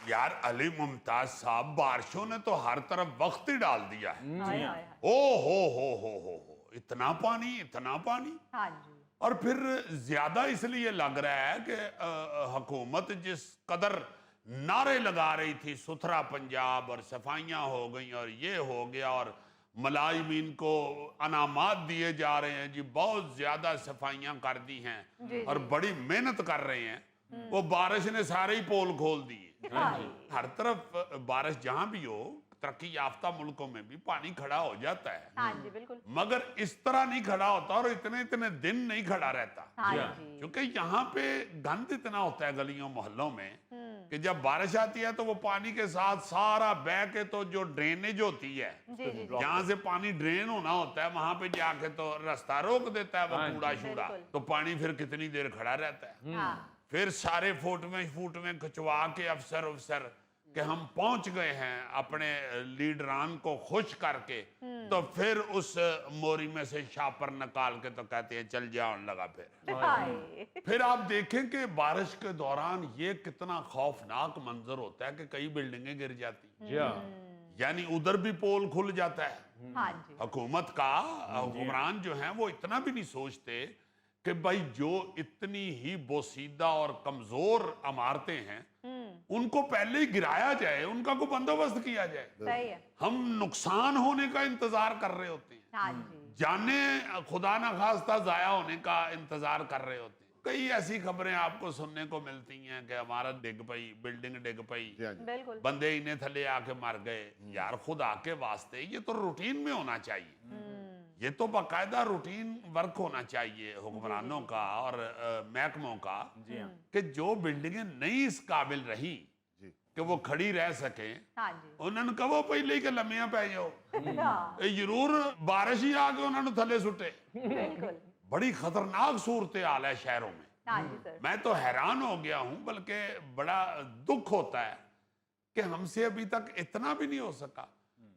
यार अली मुमताज साहब, बारिशों ने तो हर तरफ वक्त ही डाल दिया है। हाय हाय। ओ हो, इतना पानी, इतना पानी। हाँ जी। और फिर ज्यादा इसलिए लग रहा है कि हुकूमत जिस कदर नारे लगा रही थी, सुथरा पंजाब और सफाइयां हो गई और ये हो गया और मलाइमीन को अनामात दिए जा रहे हैं जी, बहुत ज्यादा सफाइयां कर दी हैं और बड़ी मेहनत कर रहे हैं, वो बारिश ने सारे ही पोल खोल दिए। हर तरफ बारिश जहां भी हो, तरक्की याफ्ता मुल्कों में भी पानी खड़ा हो जाता है। हाँ जी बिल्कुल। मगर इस तरह नहीं खड़ा होता और इतने इतने दिन नहीं खड़ा रहता। हाँ जी। क्योंकि यहाँ पे गंद इतना होता है गलियों मोहल्लों में कि जब बारिश आती है तो वो पानी के साथ सारा बह के, तो जो ड्रेनेज होती है जहाँ से पानी ड्रेन होना होता है, वहां पे जाके तो रास्ता रोक देता है वो कूड़ा शूड़ा, तो पानी फिर कितनी देर खड़ा रहता है। फिर सारे फुट में खिंचवा के अफसर कि हम पहुंच गए हैं अपने लीडरान को खुश करके, तो फिर उस मोरी में से शापर निकाल के तो कहते हैं चल जाओ लगा। फिर आप देखें कि बारिश के दौरान ये कितना खौफनाक मंजर होता है कि कई बिल्डिंगें गिर जाती, यानी उधर भी पोल खुल जाता है। हाँ जी। हुकूमत का हुक्मरान जो है वो इतना भी नहीं सोचते कि भाई जो इतनी ही बोसीदा और कमजोर इमारतें हैं उनको पहले ही गिराया जाए, उनका कोई बंदोबस्त किया जाए। सही है। हम नुकसान होने का इंतजार कर रहे होते हैं, हाँ जी। जाने खुदा ना खास्ता जाया होने का इंतजार कर रहे होते हैं। कई ऐसी खबरें आपको सुनने को मिलती हैं कि इमारत डिग पई, बिल्डिंग डिग पई, बिल्कुल। बंदे इन्हें थले आके मर गए। यार खुदा के वास्ते ये तो रूटीन में होना चाहिए, ये तो बाकायदा रूटीन वर्क होना चाहिए हुक्मरानों का और महकमों का कि जो बिल्डिंगें नहीं इस काबिल रही कि वो खड़ी रह सके, हाँ जी। उन्होंने कहो पहले कि लम्मियां पै जाओ, हाँ, जरूर बारिश ही आके उन्होंने थले सुटे। बिल्कुल। बड़ी खतरनाक सूरत हाल है शहरों में। हाँ जी सर। मैं तो हैरान हो गया हूं, बल्कि बड़ा दुख होता है कि हमसे अभी तक इतना भी नहीं हो सका।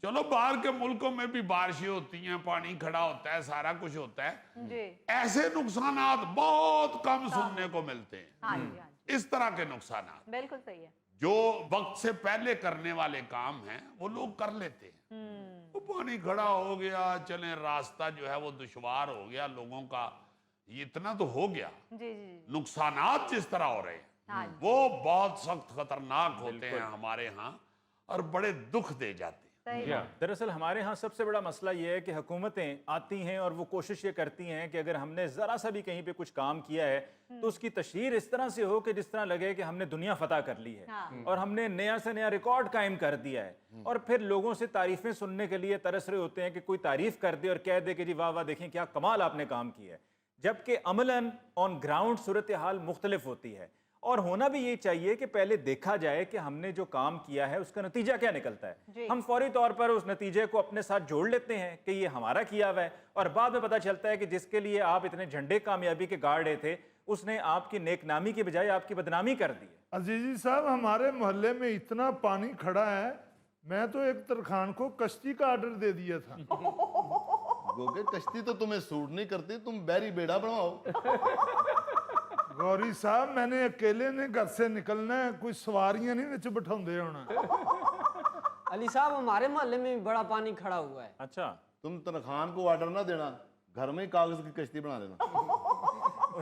चलो बाहर के मुल्कों में भी बारिशें होती हैं, पानी खड़ा होता है, सारा कुछ होता है जी। ऐसे नुकसानात बहुत कम सुनने को मिलते हैं। हाँ जी। हाँ जी इस तरह के नुकसानात बिल्कुल सही है। जो वक्त से पहले करने वाले काम हैं वो लोग कर लेते हैं। वो पानी खड़ा हो गया, चले रास्ता जो है वो दुश्वार हो गया लोगों का, ये इतना तो हो गया। जी जी जी। नुकसानात जिस तरह हो रहे हाँ हैं वो बहुत सख्त खतरनाक होते हैं हमारे यहाँ और बड़े दुख दे जाते हैं। सही है। दरअसल हमारे यहाँ सबसे बड़ा मसला ये है कि हुकूमतें आती हैं और वो कोशिश ये करती हैं कि अगर हमने ज़रा सा भी कहीं पे कुछ काम किया है तो उसकी तशहीर इस तरह से हो कि जिस तरह लगे कि हमने दुनिया फतह कर ली है और हमने नया से नया रिकॉर्ड कायम कर दिया है, और फिर लोगों से तारीफ़ें सुनने के लिए तरस रहे होते हैं कि कोई तारीफ़ कर दे और कह दे कि जी वाह वाह देखें क्या कमाल आपने काम किया है, जबकि अमलन ऑन ग्राउंड सूरत हाल मुख्तलिफ होती है। और होना भी ये चाहिए कि पहले देखा जाए कि हमने जो काम किया है उसका नतीजा क्या निकलता है। हम फौरी तौर पर उस नतीजे को अपने साथ जोड़ लेते हैं कि ये हमारा किया हुआ है, और बाद में पता चलता है कि जिसके लिए आप इतने झंडे कामयाबी के गाड़ रहे थे उसने आपकी नेकनामी की बजाय आपकी बदनामी कर दी है। अजीजी साहब, हमारे मोहल्ले में इतना पानी खड़ा है, मैं तो एक तरखान को कश्ती का ऑर्डर दे दिया था। गोगे कश्ती तो तुम्हें सूट नहीं करती, तुम बैरी बेड़ा बनवाओ। गौरी साहब, मैंने अकेले ने घर से निकलना है, कोई सवारियां नहीं विच बिठाउंदे होना। अली साहब, हमारे मोहल्ले में भी बड़ा पानी खड़ा हुआ है। अच्छा, तुम तनखान को ऑर्डर ना देना, घर में ही कागज की कश्ती बना देना।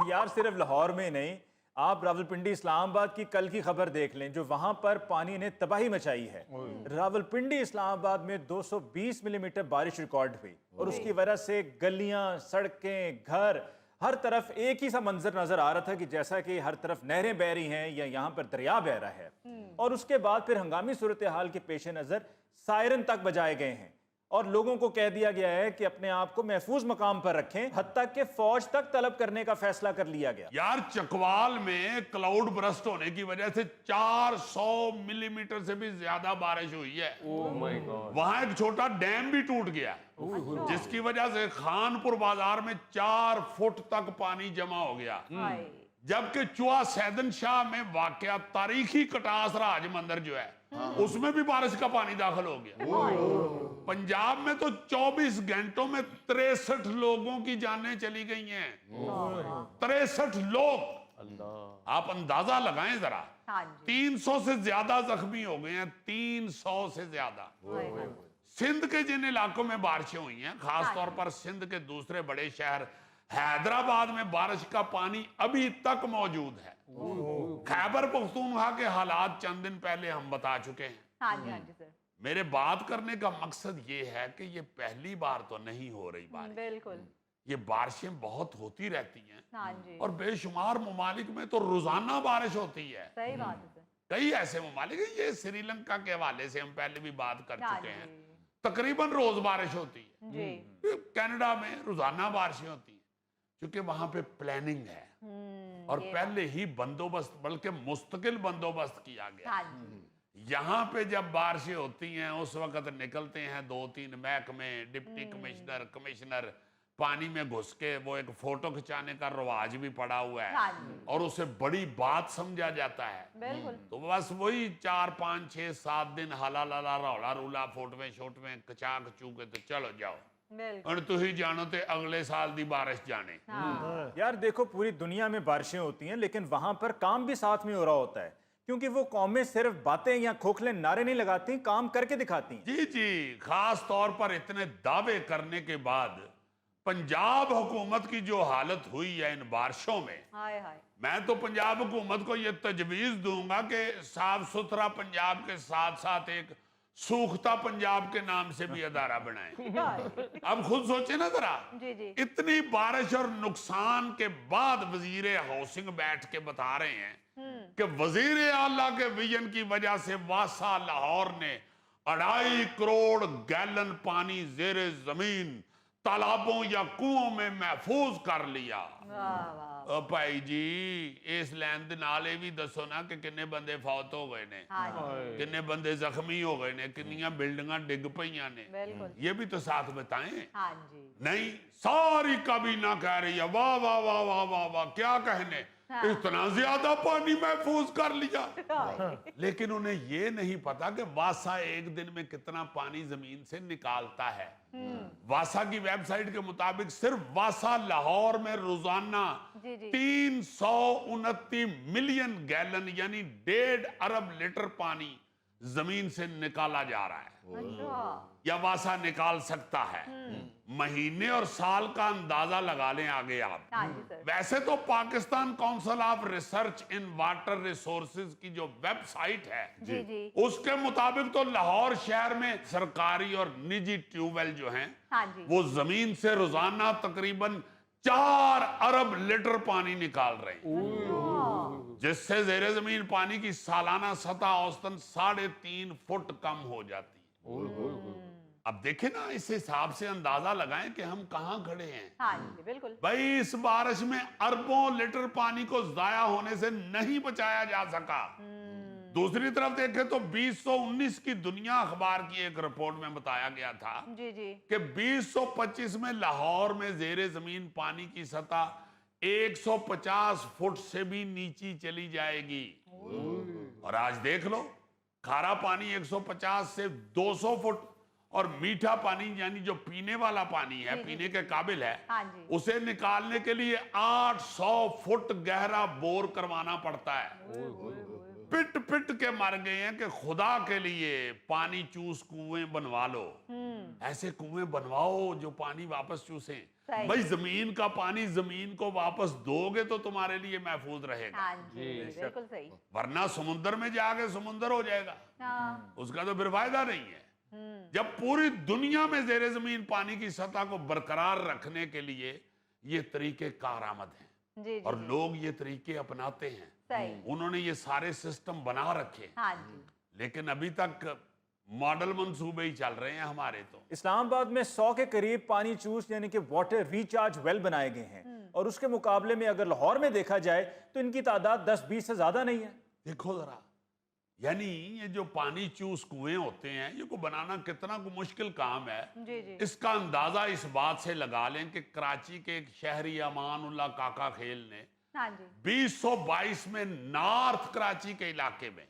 यार सिर्फ लाहौर में नहीं, आप रावलपिंडी इस्लामाबाद की कल की खबर देख लें, जो वहां पर पानी ने तबाही मचाई है। रावलपिंडी इस्लामाबाद में 220 मिलीमीटर बारिश रिकॉर्ड हुई और उसकी वजह से गलियां, सड़कें, घर, हर तरफ एक ही सा मंजर नजर आ रहा था कि जैसा कि हर तरफ नहरें बह रही हैं या यहाँ पर दरिया बह रहा है। और उसके बाद फिर हंगामी सूरत हाल के पेश नजर सायरन तक बजाए गए हैं और लोगों को कह दिया गया है कि अपने आप को महफूज मकाम पर रखें, हद तक के फौज तक तलब करने का फैसला कर लिया गया। यार चकवाल में क्लाउड बरस्ट होने की वजह से 400 मिलीमीटर से भी ज्यादा बारिश हुई है। वहां एक छोटा डैम भी टूट गया जिसकी वजह से खानपुर बाजार में 4 फुट तक पानी जमा हो गया। जबकि चुआ सैदन शाह में वाकया तारीखी कटास राज मंदिर जो है उसमें भी बारिश का पानी दाखिल हो गया। पंजाब में तो 24 घंटों में 63 लोगों की जानें चली गई हैं। 63 लोग آپ اندازہ لگائیں ذرا، ہاں جی 300 سے زیادہ زخمی ہو گئے ہیں، 300 سے زیادہ۔ سندھ کے جن علاقوں میں بارشیں ہوئی ہیں، خاص طور پر سندھ کے دوسرے بڑے شہر حیدرآباد میں بارش کا پانی ابھی تک موجود ہے۔ خیبر پختونخوا کے حالات چند دن پہلے ہم بتا چکے ہیں۔ ہاں جی سر، میرے بات کرنے کا مقصد یہ ہے کہ یہ پہلی بار تو نہیں ہو رہی بارش، بالکل یہ بارشیں بہت ہوتی رہتی ہیں، ہاں جی اور بے شمار ممالک میں تو روزانہ بارش ہوتی ہے۔ صحیح بات ہے سر، کئی ایسے ممالک ہیں، یہ سری لنکا کے حوالے سے ہم پہلے بھی بات کر ہاں چکے ہیں، جی تقریباً روز بارش ہوتی ہے۔ جی کینیڈا میں روزانہ بارشیں ہوتی ہیں، کیونکہ وہاں پہ پلاننگ ہے اور پہلے ہی بندوبست، بلکہ مستقل بندوبست کیا گیا۔ ہاں جی یہاں پہ جب بارشیں ہوتی ہیں اس وقت نکلتے ہیں 2-3 محکمے، ڈپٹی کمشنر پانی میں گھس کے، وہ ایک فوٹو کھچانے کا رواج بھی پڑا ہوا ہے ہاں جی اور اسے بڑی بات سمجھا جاتا ہے۔ بالکل تو بس وہی 4-5-6-7 دن ہلا لالا رولا رولا فوٹویں شوٹویں کچا کچو کے تو چلو جاؤ، بالکل اور تو ہی جانو تے اگلے سال دی بارش جانے۔ ہاں یار دیکھو پوری دنیا میں بارشیں ہوتی ہیں لیکن وہاں پر کام بھی ساتھ میں ہو رہا ہوتا ہے، کیونکہ وہ قومیں صرف باتیں یا کھوکھلے نعرے نہیں لگاتی، کام کر کے دکھاتی ہیں۔ جی خاص طور پر اتنے دعوے کرنے کے بعد پنجاب حکومت کی جو حالت ہوئی ہے ان بارشوں میں، ہائے ہائے میں تو پنجاب حکومت کو یہ تجویز دوں گا کہ صاف ستھرا پنجاب کے ساتھ ساتھ ایک سوکھتا پنجاب کے نام سے بھی ادارہ بنائیں۔ اب خود سوچیں نا ذرا، جی جی اتنی بارش اور نقصان کے بعد وزیر ہاؤسنگ بیٹھ کے بتا رہے ہیں کہ وزیر اعلیٰ کے ویژن کی وجہ سے واسا لاہور نے 2.5 کروڑ گیلن پانی زیر زمین تالابوں یا کنووں میں محفوظ کر لیا۔ واہ واہ بھائی جی اس لین دے نالے بھی دسو نا کہ کنے بندے فوت ہو گئے نے، ہاں جی کنے بندے زخمی ہو گئے نے، کنیاں بلڈنگاں ڈگ پئیاں نے، بالکل یہ بھی تو ساتھ بتائیں۔ ہاں جی نہیں ساری کابینہ کہہ رہی ہے واہ واہ واہ واہ واہ واہ، کیا کہنے، اتنا زیادہ پانی محفوظ کر لیا۔ لیکن انہیں یہ نہیں پتا کہ واسا ایک دن میں کتنا پانی زمین سے نکالتا ہے۔ واسا کی ویب سائٹ کے مطابق صرف واسا لاہور میں روزانہ جی جی 329 ملین گیلن یعنی 1.5 ارب لیٹر پانی زمین سے نکالا جا رہا ہے، اچھا یا واسا نکال سکتا ہے۔ مہینے اور سال کا اندازہ لگا لیں آگے آپ۔ ہاں جی سر ویسے تو Pakistan council of research in water resources کی جو ویب سائٹ ہے، جی جی اس کے مطابق تو لاہور شہر میں سرکاری اور نجی ٹیوب ویل جو ہیں ہاں جی وہ زمین سے روزانہ تقریباً 4 ارب لیٹر پانی نکال رہے ہیں، جس سے زیر زمین پانی کی سالانہ سطح اوسطاً 3.5 فٹ کم ہو جاتی ہے۔ اب دیکھیں نا اس حساب سے اندازہ لگائیں کہ ہم کہاں کھڑے ہیں۔ ہاں جی بالکل بھائی اس بارش میں اربوں لیٹر پانی کو ضائع ہونے سے نہیں بچایا جا سکا۔ دوسری طرف دیکھیں تو 2019 کی دنیا اخبار کی ایک رپورٹ میں بتایا گیا تھا جی جی کہ 2025 میں لاہور میں زیر زمین پانی کی سطح 150 فٹ سے بھی نیچی چلی جائے گی۔ اور آج دیکھ لو کھارا پانی 150 سے 200 فٹ اور میٹھا پانی یعنی جو پینے والا پانی ہے، پینے کے قابل ہے، ہاں جی اسے نکالنے کے لیے 800 فٹ گہرا بور کروانا پڑتا ہے۔ پٹ پٹ کے مر گئے ہیں کہ خدا کے لیے پانی چوس کنویں بنوا لو، ایسے کنویں بنواؤ جو پانی واپس چوسیں۔ صحیح۔ بھائی زمین کا پانی زمین کو واپس دو گے تو تمہارے لیے محفوظ رہے گا، ہاں جی بالکل صحیح ورنہ سمندر میں جا کے سمندر ہو جائے گا، ہاں اس کا تو پھر فائدہ نہیں ہے۔ جب پوری دنیا میں زیر زمین پانی کی سطح کو برقرار رکھنے کے لیے یہ طریقے کارآمد ہیں جی اور جی لوگ یہ طریقے اپناتے ہیں، صحیح انہوں نے یہ سارے سسٹم بنا رکھے، ہاں جی لیکن ابھی تک ماڈل منصوبے ہی چل رہے ہیں ہمارے تو۔ اسلام آباد میں 100 کے قریب پانی چوس یعنی کہ واٹر ریچارج ویل بنائے گئے ہیں، اور اس کے مقابلے میں اگر لاہور میں دیکھا جائے تو ان کی تعداد 10-20 سے زیادہ نہیں ہے۔ دیکھو ذرا، یعنی یہ جو پانی چوس کنویں ہوتے ہیں یہ کو بنانا کتنا کو مشکل کام ہے۔ جی جی اس کا اندازہ اس بات سے لگا لیں کہ کراچی کے ایک شہری امان اللہ کاکا کھیل نے ہاں جی 2022 میں نارتھ کراچی کے علاقے میں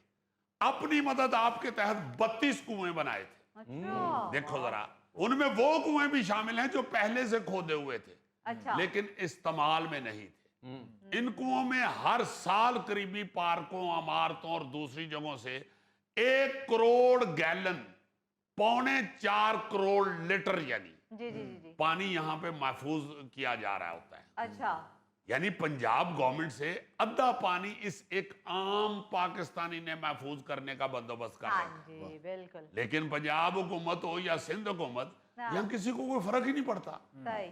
اپنی مدد آپ کے تحت 32 کنویں بنائے تھے۔ اچھا دیکھو ذرا، ان میں وہ کنویں بھی شامل ہیں جو پہلے سے کھودے ہوئے تھے اچھا لیکن استعمال میں نہیں تھے۔ इन कुओं में हर साल करीबी पार्कों, इमारतों और दूसरी जगहों से 1 करोड़ गैलन, 3.25 करोड़ लीटर यानी जी जी जी जी। पानी यहाँ पे महफूज किया जा रहा होता है। अच्छा। यानी पंजाब गवर्नमेंट से आधा पानी इस एक आम पाकिस्तानी ने महफूज करने का बंदोबस्त कर हाँ रखा है। जी बिल्कुल लेकिन पंजाब हुकूमत हो या सिंध हुकूमत, यहाँ किसी को कोई फर्क ही नहीं पड़ता। सही।